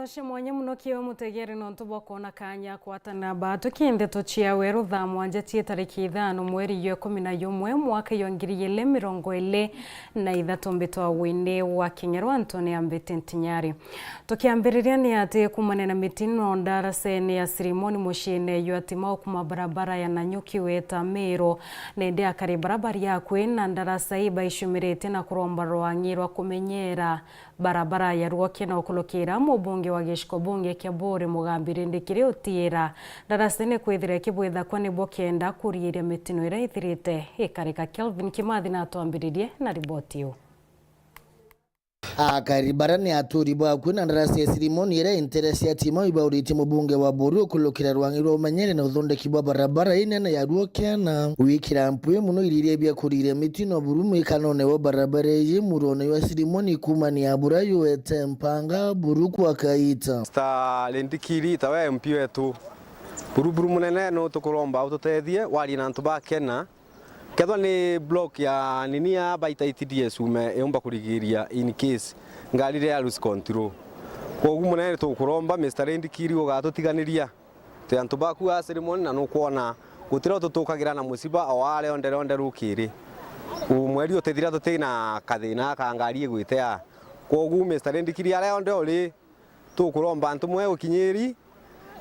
Thoshe mwanya muno kiwe mutegere no ntubokona kanya kwatana bato Nteto chia Weru Thaa mwanja tie tariki 5 mweri wa 11 mwaka 2023 mbitwa WINNIE wa Kinyarwa Antoni ambete Ntinyari tukiambiriria ni ati kumanena mitino ndarasene ya ceremony mushine yo atima kuma barabara ya Nanyuki weta Mero nende akari barabara ya kwena ndarasa iba ishumirete na kuromba rwangirwa kumenyera barabara ya ruoke na okulokira mubunge wa gishiko bunge kya Bore mugambire ndikire utiera ndarasene kwithira kibwetha kwa nibo kenda kuriiria mitino ira ithirite ikarika Kelvin Kimathi na twambiririe na riboti yo. Akaribara ni aturi bwa kwina ndarasi ya ceremony ira interesi ya tima ibauriti mubunge wa Bore okulokira rwangirwa umanyere na uthondeki bwa barabara inene ya ruoke na wikira mpwe muno iririe bya kuriiria mitino burumu ikanone wa barabara ye murone wa ceremony kumani ya burayo wete mpanga buruku akaita lendikiri tawe MP wetu buruburu munene no tukuromba ututethie wali na ntubakena kethwa ni block ya nini ya baita ITDS ume eomba kurigiria in case ngari ya lose control kogu munene tukuromba Mr. Lendikiri ugatutiganiria te antubaku a ceremony na no kuona gutira tutukagira na musiba awale onde rukiri umweri utethira tutina kathina ka ngari igwitea kogu Mr. Lendikiri ale onde oli tukuromba antu mwe ukinyiri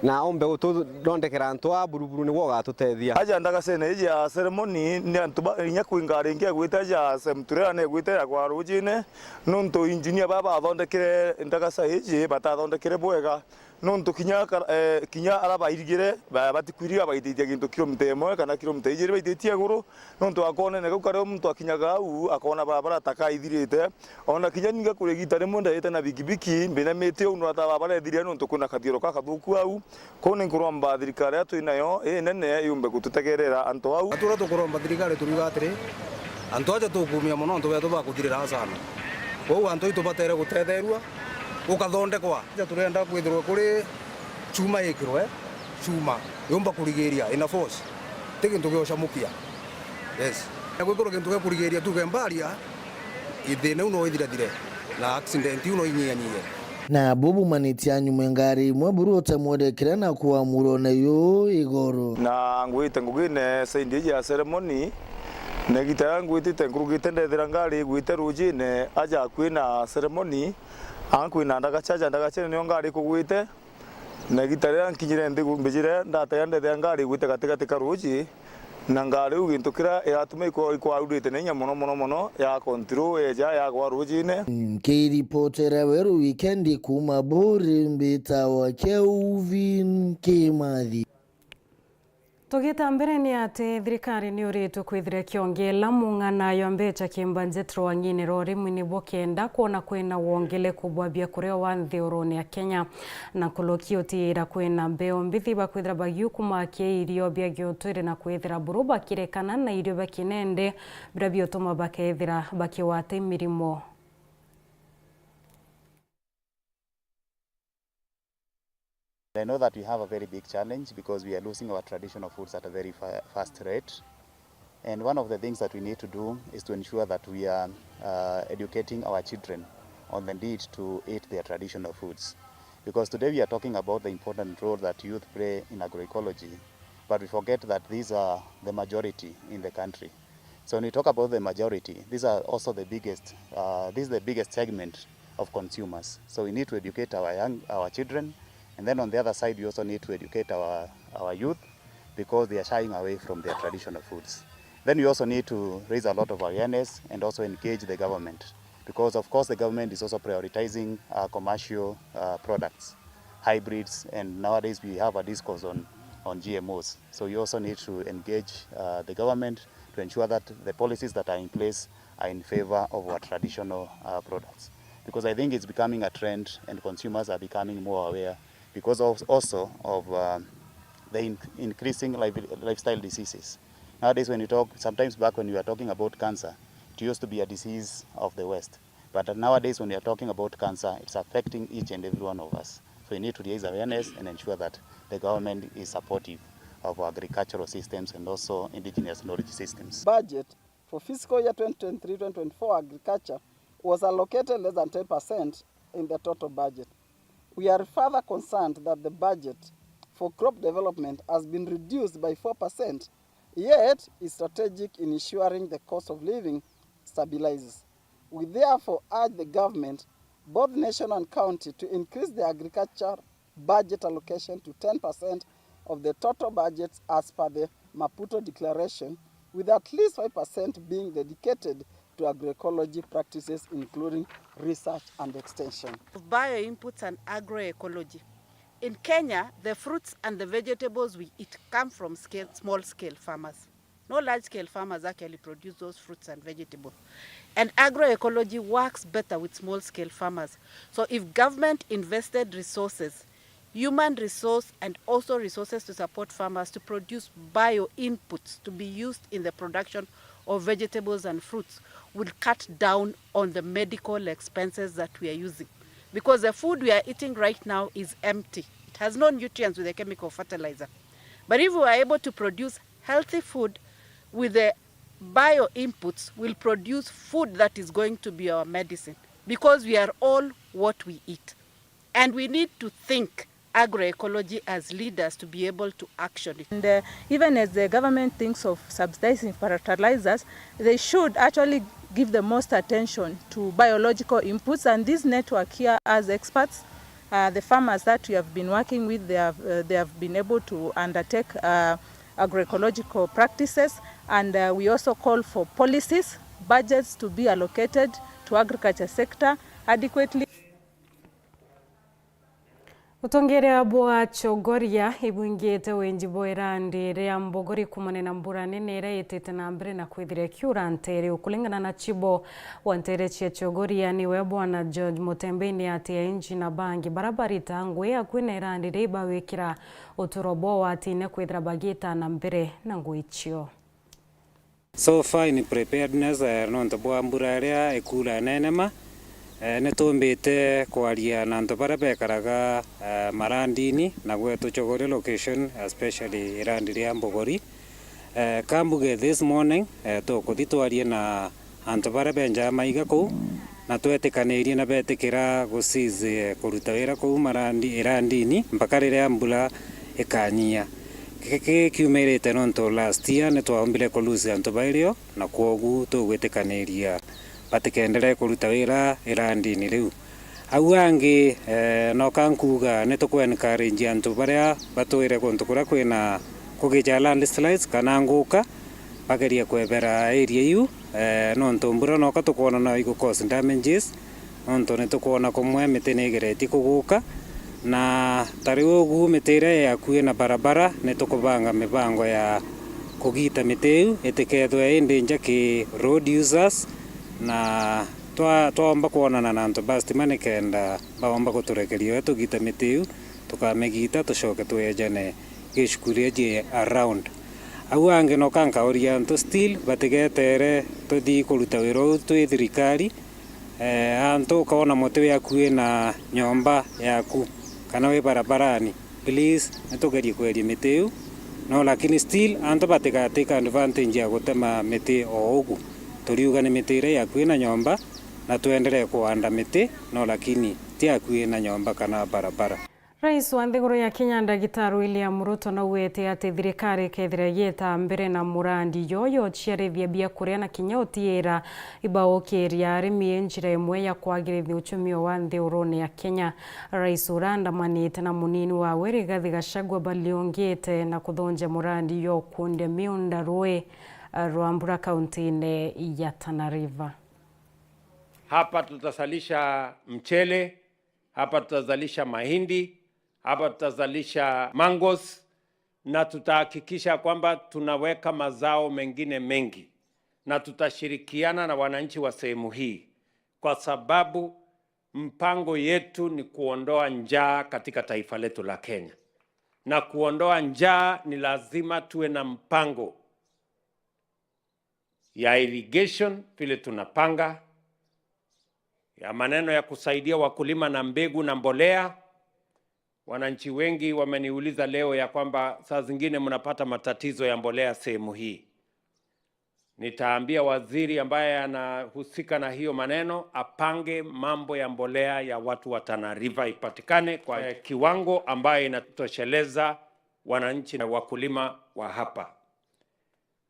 na ombe utondekera antwa buruburu ni woga tutethia aja ndagasene ya ceremony ni antuba inya kwingare nge gwita ja semturera ne gwita ya kwa rujine nonto engineer baba athondekere ndagasa iji batathondekere bwega nonto kinya araba irigire batikwiriga baitithia gintu kilomita 1 kana kilomita 2 baitithia guru nonto akone ne gukare muntu akinyaga u akona barabara takaithirite ona kinya ninga kuregita ne munda yete na bigibiki mbina mete uno atabara ethiria nonto kuna kathiro ka kathuku au kone nkuromba thirikari atu inayo nene yumbe gututegerera anto au atura tukuromba thirikari turiga atiri anto aja tukumia muno anto betu bakuthirira sana ou anto itu batere guthetherua ukathondekwa ja turenda kwithirwa kuri chuma ikirwe chuma yumba kurigiria ina force tigintu gyocamukia yes gwikoro gintu gya kurigiria tugembaria ithine uno ithirathire na accident uno inyianyie na bubu manitia nyume ngari mwe buru otamwodekera na kuamuro na yo igoro na ngwite ngugine sendi ya ceremony ne gitara ngwite ngurugite ndethira ngari gwite rujine aja kwina ceremony kwina ndagacha ne ngari kugwite ne gitara nkinyire ndi gumbijire ndata ndethira ngari gwite katika ruji na ngari ugintukira iratuma iko audite nenya mono ya control eja ya kwa rujine reporter Weru weekend kuma Bore mbita wa Kelvin Kimathi Togeta mbere ni ate thirikari ni uritu kwithira kiongela mung'ana yo mbecha kimbanjetro wangine rori mwini bokenda kuona kwena wongele kubwabia kureo wa ntheoroni ya Kenya na kolokio tira kwena mbeo mbithi bakwithira bagyu kumakie irio bya gyotwire na kwithira buruba kirekana na irio bakinende birabyo toma bakethira bakiwate mirimo I know that we have a very big challenge because we are losing our traditional foods at a very fast rate. And one of the things that we need to do is to ensure that we are educating our children on the need to eat their traditional foods. Because today we are talking about the important role that youth play in agroecology, but we forget that these are the majority in the country. So when we talk about the majority, these are also the biggest, this is the biggest segment of consumers. So we need to educate our children. And then on the other side, we also need to educate our youth because they are shying away from their traditional foods. Then we also need to raise a lot of awareness and also engage the government because, of course, the government is also prioritizing commercial products, hybrids, and nowadays we have a discourse on GMOs. So we also need to engage the government to ensure that the policies that are in place are in favor of our traditional products. Because I think it's becoming a trend and consumers are becoming more aware because also of the increasing lifestyle diseases. Nowadays when you talk, sometimes back when we were talking about cancer, it used to be a disease of the West. But nowadays when we are talking about cancer, it's affecting each and every one of us. So we need to raise awareness and ensure that the government is supportive of our agricultural systems and also indigenous knowledge systems. Budget for fiscal year 2023-2024 agriculture was allocated less than 10% in the total budget. We are further concerned that the budget for crop development has been reduced by 4%, yet is strategic in ensuring the cost of living stabilizes. We therefore urge the government, both national and county, to increase the agriculture budget allocation to 10% of the total budgets as per the Maputo Declaration, with at least 5% being dedicated to agroecology practices, including research and extension. Bioinputs and agroecology. In Kenya, the fruits and the vegetables we eat come from small-scale farmers. No large-scale farmers actually produce those fruits and vegetables. And agroecology works better with small-scale farmers. So if government invested resources, human resource and also resources to support farmers to produce bio-inputs to be used in the production of vegetables and fruits, will cut down on the medical expenses that we are using. Because the food we are eating right now is empty. It has no nutrients with the chemical fertilizer. But if we are able to produce healthy food with the bio inputs, we'll produce food that is going to be our medicine. Because we are all what we eat. And we need to think agroecology as leaders to be able to action it. And even as the government thinks of subsidizing fertilizers, they should actually give the most attention to biological inputs. And this network here, as experts, the farmers that we have been working with, they have been able to undertake agroecological practices. And we also call for policies, budgets to be allocated to agriculture sector adequately. Utongerea bwa chogoria ibungite wenjibo irandi ria mbogori kumane na mbura nene ira itete na mbere na kwithire kiura Ntere. Ukulingana na chibo wa Ntere chia chogoria ni webwa na George Mutembeni ati ya inji na bangi barabara itangu ya kwina irandi reiba wekira uturobo wa ati ine kwithira bagita na mbere na nguichio. So far in preparedness nonto bwa mbura ria ikula nenema netumbite kwaria na antu bara bekaraga marandini na gwetu chogore location especially irandi ria mbogori kambuge this morning tukuthi twarie na antu bara benja maiga ku na twetikanirie na betikira gusize kuruta wira ku marandi irandini mpaka riria mbula ikanyia keke kiumerete nonto last year netwaombile kuluzi antu bairio na kwogu tugwitikaniria batikendere kuruta wira irandini riu au angi no kankuga netukwencourage antu baria batwire kuntu kuria kwina kugija landslides kana nguka bageria kwebera area iu nonto mbura no katukona na igo cause damages nonto netukona kumwe miti nigereti kuguka na tari ugu mitire ya kuina barabara netukubanga mibango ya kugita miteu itikethwe indanger ki road users na twaomba kuonana na antu basti manikenda baomba kuturekeria tugita mitiu tukamegita tushoke twejane gishkuria je around au ange no kankauria antu still batigetere tuthi kuruta wiro twi thirikari antu kaona motewe yakuwe na nyomba yaku kana we barabarani please nitugerie kweria mitiu no lakini still antu batigateka advantage ya gutema miti o ugu turiuga ni mitire ya kwina nyomba na tuendelee kuanda miti no lakini tia kwina nyomba kana barabara. Rais wa nthiguru ya Kenya Ndagitari William Ruto na wete ati thirikari kethire yeta mbere na murandi yoyo ciarithia bia kuria na kinya utiira ibaukiria arimi njira imwe ya kwagirithia uchumi wa nthiguru ya Kenya. Rais urandamanite na munini wa Weru Gachagua baliongete na kuthonja murandi yo kunde miunda rwe Rwambura kaunti ya Thaa River. Hapa tutazalisha mchele, hapa tutazalisha mahindi, hapa tutazalisha mangos na tutahakikisha kwamba tunaweka mazao mengine mengi na tutashirikiana na wananchi wa sehemu hii kwa sababu mpango yetu ni kuondoa njaa katika taifa letu la Kenya. Na kuondoa njaa ni lazima tuwe na mpango ya irrigation vile tunapanga, ya maneno ya kusaidia wakulima na mbegu na mbolea. Wananchi wengi wameniuliza leo ya kwamba saa zingine mnapata matatizo ya mbolea sehemu hii. Nitaambia waziri ambaye anahusika na hiyo maneno apange mambo ya mbolea ya watu wa Tana River ipatikane kwa kiwango ambayo inatosheleza wananchi na wakulima wa hapa.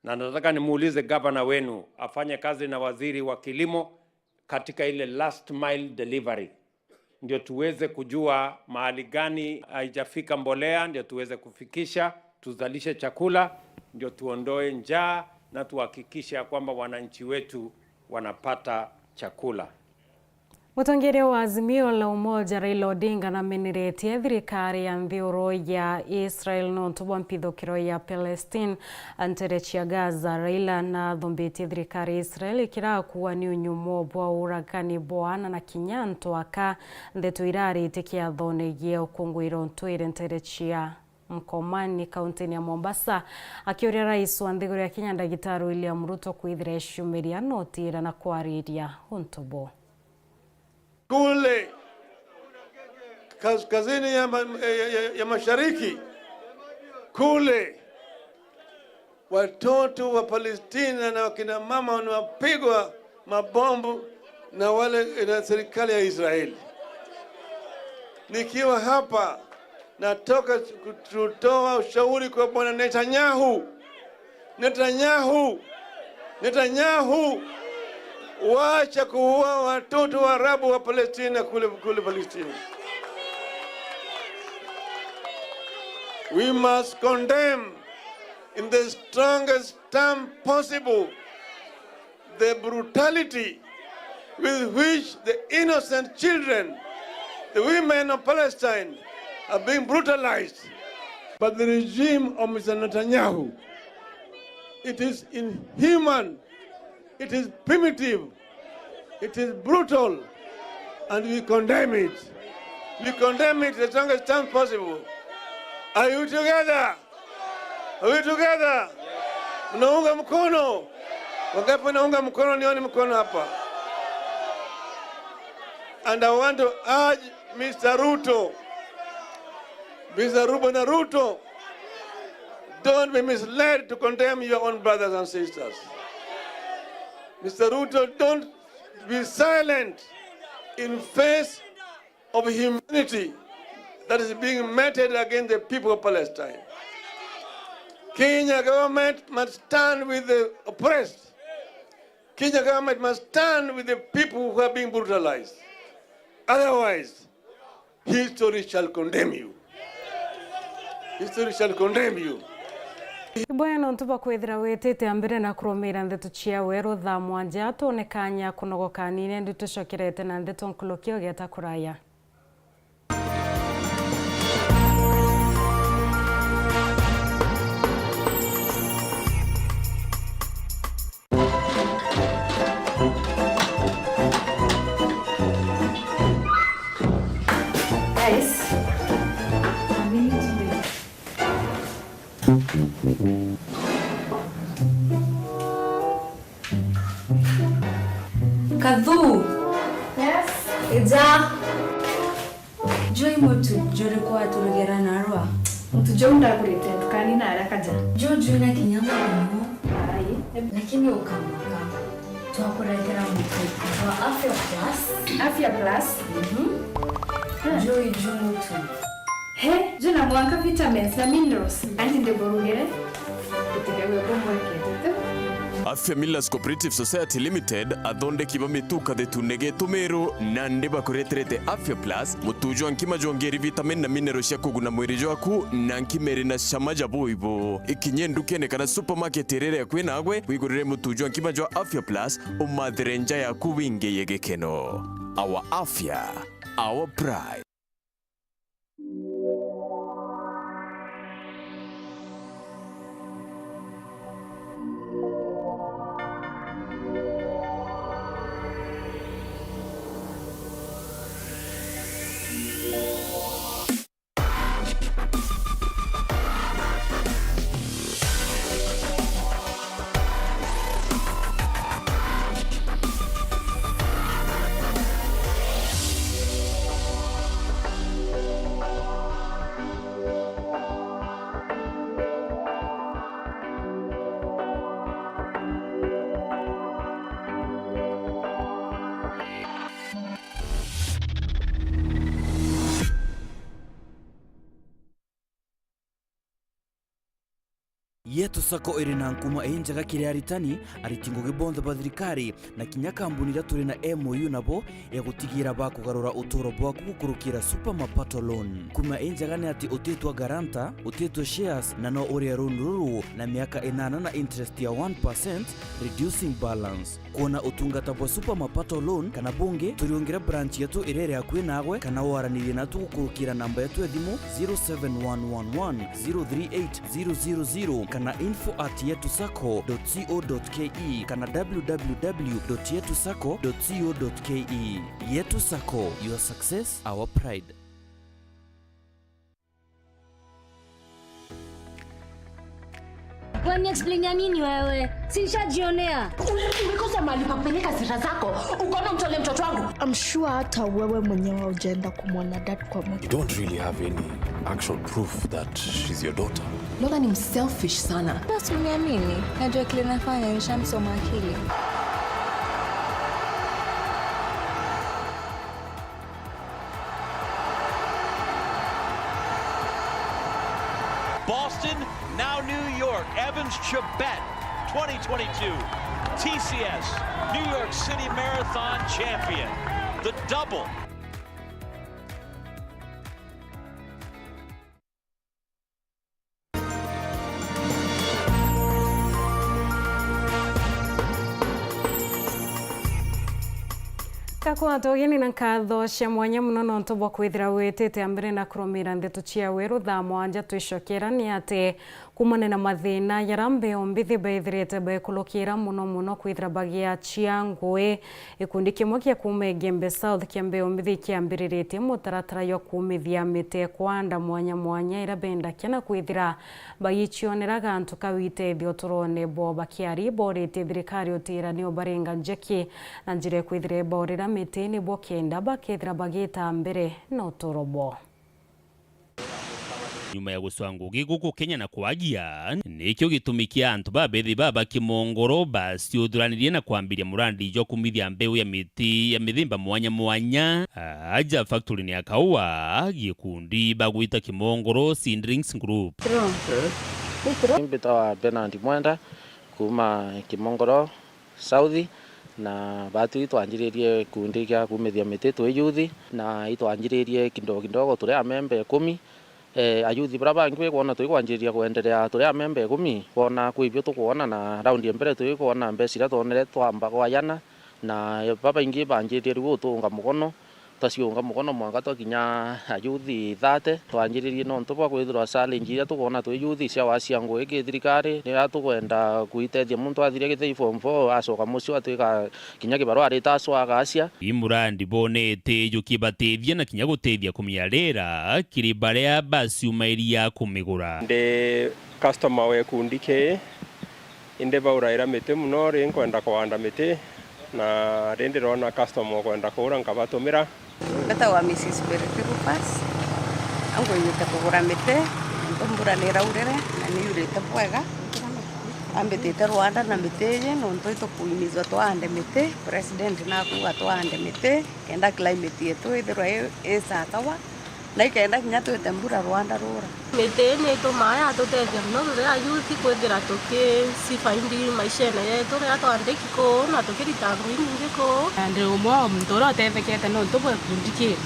Na nataka nimuulize gavana wenu afanye kazi na waziri wa kilimo katika ile last mile delivery. Ndio tuweze kujua mahali gani haijafika mbolea, ndio tuweze kufikisha, tuzalishe chakula, ndio tuondoe njaa na tuhakikishe kwamba wananchi wetu wanapata chakula. Mũtongoria wa Azimio la Umoja Raila Odinga na meniretie thirikari ya nthĩũrũ ya Israel nontu bwa mpithũkĩro ya Palestine nterechi Gaza. Raila na thũmbĩtie thirikari ya Israel ikirakuwa ni unyumo bwa ũragani bwana na kinyanto aka ndeto irari tikiathonegie ũkũngũĩro ntwĩre nterechi ya Mkomani kaunti ya Mombasa akioria rais wa nthĩgũrũ ya Kenya Ndagĩtarĩ William Ruto kwithira icumĩria notira na kwariria Huntobo. Kule kaskazini ya mashariki kule watoto wa Palestina na wakina mama wanapigwa mabombu na wale na serikali ya Israeli. Nikiwa hapa natoka kutoa ushauri kwa bwana Netanyahu wacha kuua watoto wa Arabu wa Palestina kule Palestina. We must condemn in the strongest term possible the brutality with which the innocent children, the women of Palestine, are being brutalized. But the regime of Mr. Netanyahu, it is inhuman, it is primitive, it is brutal, and we condemn it. We condemn it the strongest term possible. Are you together? Are we together? Mnaunga mkono? Wangapi wanaunga mkono? Nione mkono hapa. And I want to urge Mr. Ruto, don't be misled to condemn your own brothers and sisters. Mr. Ruto, don't be silent in face of humanity that is being meted against the people of Palestine. Kenya government must stand with the oppressed. Kenya government must stand with the people who are being brutalized. Otherwise, history shall condemn you. History shall condemn you. Iboya nontuba kwithira wetete ambere na kurumira ndeto cia Weru Thaa mwanja tonekanya kunogoka nine nditucokerete na ndeto nkulukio geta kuraya. Kadhu. Yes. Eza. Joy motu jore kwa turugera narwa. Mtu jonda kurete tukani na haraka ja. Jojo na kinyama no. Ai. Lakini ukamaka. Twakuregera mtu kwa Afya Plus. Afya Plus. Joy motu. He, juna mwanka vitamins na minerals. Anti ndeborugere. Kutegewe bombo kete. Afya Millers Cooperative Society Limited athonde kiba mituka de tunege tumero nande bakureterete Afya Plus mutujo ankima jongeri vitamin na mineral cia kuguna mwiri jwaku na nkimere na shamaja boibo ikinyenduke ne kana supermarket rere kwina agwe wigurire mutujo ankima jwa Afya Plus umadhirenja yaku winge yegekeno. Our Afya, our pride. yetu sako iri na nkuma enjaga kiri aritani aritingo gibonde bathirikari na kinya kambuni ria turi na MOU nabo ya gutigira ba kugarura uturo bwa kukurukira super mapato loan kuma enjaga ni ati utetwa garanta utetwa shares na no uri runuru na miaka 8 na interest ya 1% reducing balance kuona utungata bwa super mapato loan kana bunge turiongera branch yetu irere akwe nagwe kana waranire na tukurukira namba yetu ya thimu 0711038000 kana info@yetusako.co.ke kana www.yetusako.co.ke. Yetu Sako, your success, our pride. Kwani explain ya nini wewe? Sishajionea. Umekosa mahali pa kupeleka sira zako. Ukaona mtole mtoto wangu. I'm sure hata wewe mwenyewe hujaenda kumwona dad kwa moto. You don't really have any actual proof that she's your daughter. Lola ni selfish sana. Basi uniamini. Najua kile nafanya nishamsoma akili. Boston, now New York. Evans Chebet, 2022 TCS New York City Marathon champion. The double. Kakwa togeni na nkatho cia mwanya muno no ntobwa kwithira witete ambere na kurumira Nteto cia Weru Thaa mwanja twicokera ni ate kumane na mathina yarambe ombithi baithirite baekulukira muno kwithira bagia cia ngui ikundi kimwe kia kuma Gembe South kiambe ombithi kiambiriritie mutaratara yo kumithia mite kwanda mwanya ira benda kena kwithira bayichioneraga antu kawitethio turone bo bakiari borite thirikari utirani obarenga njeki na njire kwithire borira mitini bo kenda bakethira bagita mbere no torobo. Nyuma ya guswangu giguku Kenya na kwagia nikyo gitumikia antu babethi baba kimongoro basiuthuranirie na kwambiria murandi jo kumithia mbeu ya miti ya mithimba mwanya aja factory ni akaua gikundi bagwita kimongoro Seedlings Group. Mbitawa Bernard Mwenda kuma Kimongoro South na batu itwanjiririe kundi kia kumithia miti twi youth na itwanjiririe kidogo turi amembe 10 ayuthi braba ngwe kuona tui kwanjiria kuendelea turi amembe 10 kuona kuibyo tukuona na round ya mbere tui kuona mbecira tonere twamba kwayana na baba ingi banjirie riu tunga mukono tasiunga mukono mwanga twakinya ayuthi 30 twanjiririe no ntubwa kwithirwa challenge ya tukuona tui youth cia wacia ngwe ki thirikari ni atukwenda kuitethia muntu athire githei form 4 acoka mucio atuika kinya kibarua ritaswa gacia imurandi bonete yukibatethia na kinya gutethia kumiarera kiri baria basiumairia kumigura ndi customer we kundike inde bauraira mite muno ri kwenda kwanda mite na rindi rona customer kwenda kura ngabatumira Betawa Mrs. Bertirupas ango yute kugura mite ndombura nira urere na ni urete bwega ambetete Rwanda na miteje no ntoito kuimizwa twande mite president na kuwa twande mite kenda climate yetu ithirwa esatawa na ikenda kinya twite mbura Rwanda rura mite ni tumaya tutethia muno rure ayuthi kwithira tukicifaindi maisha yetu ria twande kiko na tukirita ngui nyingi ko ndi umwe muntu uria utethekete no ntubwe kundiki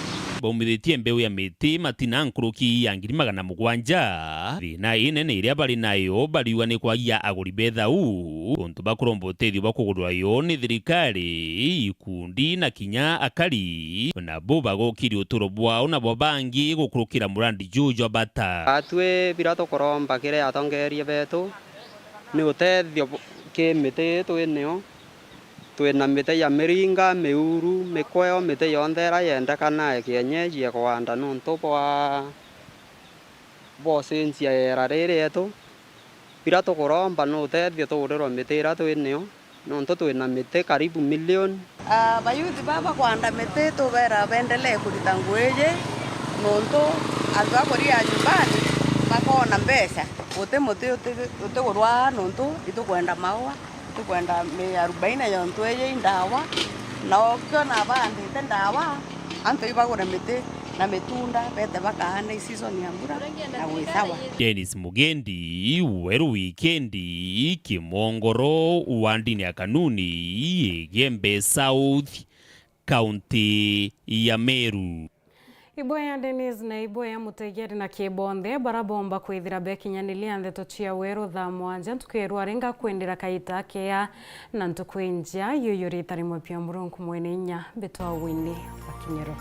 baumithitie mbeu ya miti matina nkuruki ya 700 thina inene iria bari nayo bariwa ni kwagia aguri betha untu bakurombo tethio bakugurwa yo ni thirikari ikundi na kinya akari na bo bagokiri uturo bwao na bo bangi gukurukira murandi jujo bata atwe birato koromba kire atongerie betu ni utethio ke miti twinio twina mite ya miringa miuru mikweo mite yonthera yendekana kienyeji ya kwanda nuntu bwa bosensia era riretu bira tukuromba no tethio tuuriro mite ira twinio nuntu twina mite karibu milioni bayuthi baba kwanda mite tubera bendelee kurita ngweje nuntu andu akuria nyumbani bakona mbeca uti muti utigurwa nuntu itukwenda maua tukwenda 40 yontweje ndawa na okiona bandite ndawa antu ibagura mite na mitunda bete bakaana season ya mbura na gwisawa. Dennis Mugendi, Weru Wikendi, Kimongoro, Wandini ya Kanuni, Gembe South, County ya Meru. Iboya Dennis na iboya mutegeri na kibonde barabomba kwithira bekinyanilia Nteto chia Weru Thaa mwanja tukirwa renga kwendera kaita kea na ntukwinja URETERI mupia murungu mwene inya betwa WINNIE Wakinyero.